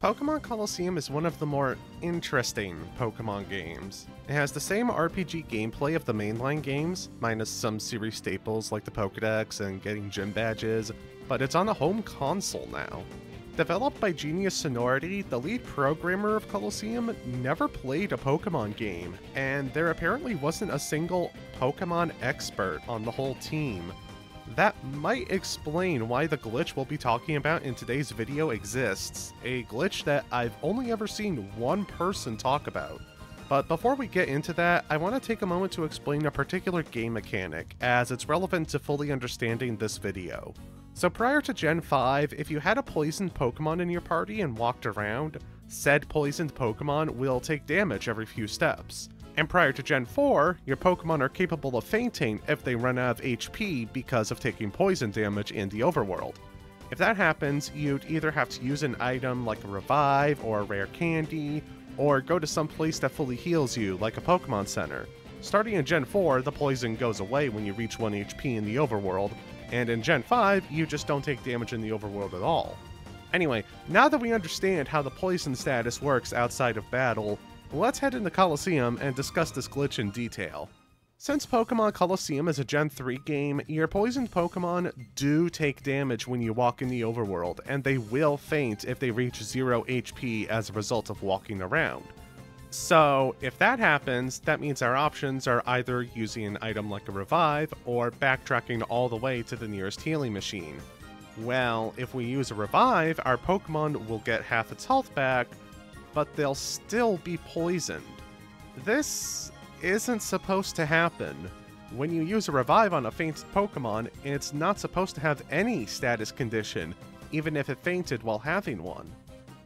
Pokemon Colosseum is one of the more interesting Pokemon games. It has the same RPG gameplay of the mainline games, minus some series staples like the Pokedex and getting gym badges, but it's on a home console now. Developed by Genius Sonority, the lead programmer of Colosseum never played a Pokemon game, and there apparently wasn't a single Pokemon expert on the whole team. That might explain why the glitch we'll be talking about in today's video exists, a glitch that I've only ever seen one person talk about. But before we get into that, I want to take a moment to explain a particular game mechanic, as it's relevant to fully understanding this video. So prior to Gen 5, if you had a poisoned Pokemon in your party and walked around, said poisoned Pokemon will take damage every few steps. And prior to Gen 4, your Pokemon are capable of fainting if they run out of HP because of taking poison damage in the overworld. If that happens, you'd either have to use an item like a revive or a rare candy, or go to some place that fully heals you, like a Pokemon Center. Starting in Gen 4, the poison goes away when you reach 1 HP in the overworld, and in Gen 5, you just don't take damage in the overworld at all. Anyway, now that we understand how the poison status works outside of battle, let's head into Colosseum and discuss this glitch in detail. Since Pokemon Colosseum is a Gen 3 game, your poisoned Pokemon do take damage when you walk in the overworld, and they will faint if they reach 0 HP as a result of walking around. So, if that happens, that means our options are either using an item like a revive, or backtracking all the way to the nearest healing machine. Well, if we use a revive, our Pokemon will get half its health back, but they'll still be poisoned. This isn't supposed to happen. When you use a revive on a fainted Pokemon, it's not supposed to have any status condition, even if it fainted while having one.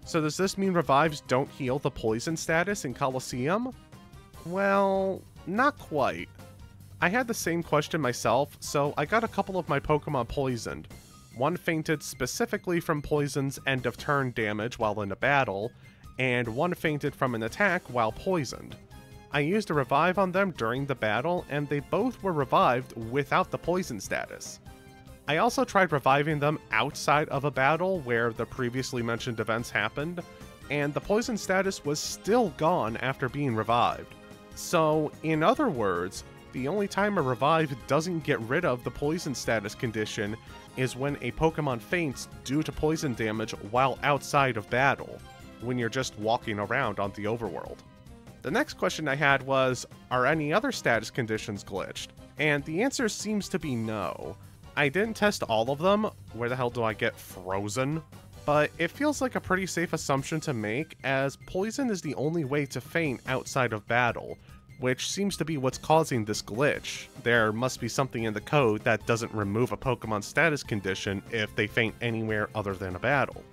So does this mean revives don't heal the poison status in Colosseum? Well, not quite. I had the same question myself, so I got a couple of my Pokemon poisoned. One fainted specifically from poison's end of turn damage while in a battle, and one fainted from an attack while poisoned. I used a revive on them during the battle, and they both were revived without the poison status. I also tried reviving them outside of a battle where the previously mentioned events happened, and the poison status was still gone after being revived. So, in other words, the only time a revive doesn't get rid of the poison status condition is when a Pokemon faints due to poison damage while outside of battle, when you're just walking around on the overworld. The next question I had was, are any other status conditions glitched? And the answer seems to be no. I didn't test all of them, where the hell do I get frozen? But it feels like a pretty safe assumption to make, as poison is the only way to faint outside of battle, which seems to be what's causing this glitch. There must be something in the code that doesn't remove a Pokemon status condition if they faint anywhere other than a battle.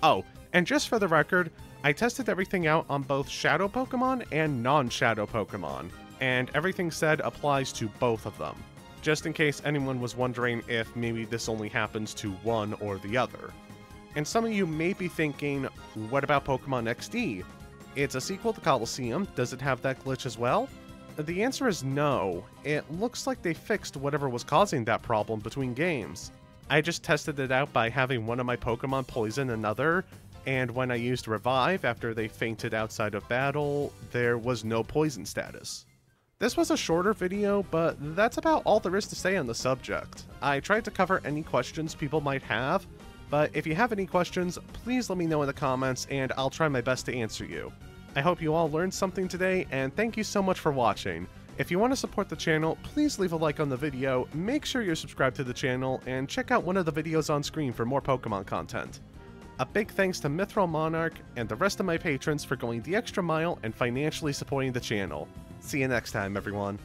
Oh, and just for the record, I tested everything out on both Shadow Pokemon and non-Shadow Pokemon, and everything said applies to both of them, just in case anyone was wondering if maybe this only happens to one or the other. And some of you may be thinking, what about Pokemon XD? It's a sequel to Colosseum, does it have that glitch as well? The answer is no. It looks like they fixed whatever was causing that problem between games. I just tested it out by having one of my Pokemon poison another, and when I used Revive after they fainted outside of battle, there was no poison status. This was a shorter video, but that's about all there is to say on the subject. I tried to cover any questions people might have, but if you have any questions, please let me know in the comments and I'll try my best to answer you. I hope you all learned something today, and thank you so much for watching. If you want to support the channel, please leave a like on the video, make sure you're subscribed to the channel, and check out one of the videos on screen for more Pokemon content. A big thanks to Mithril Monarch and the rest of my patrons for going the extra mile and financially supporting the channel. See you next time, everyone.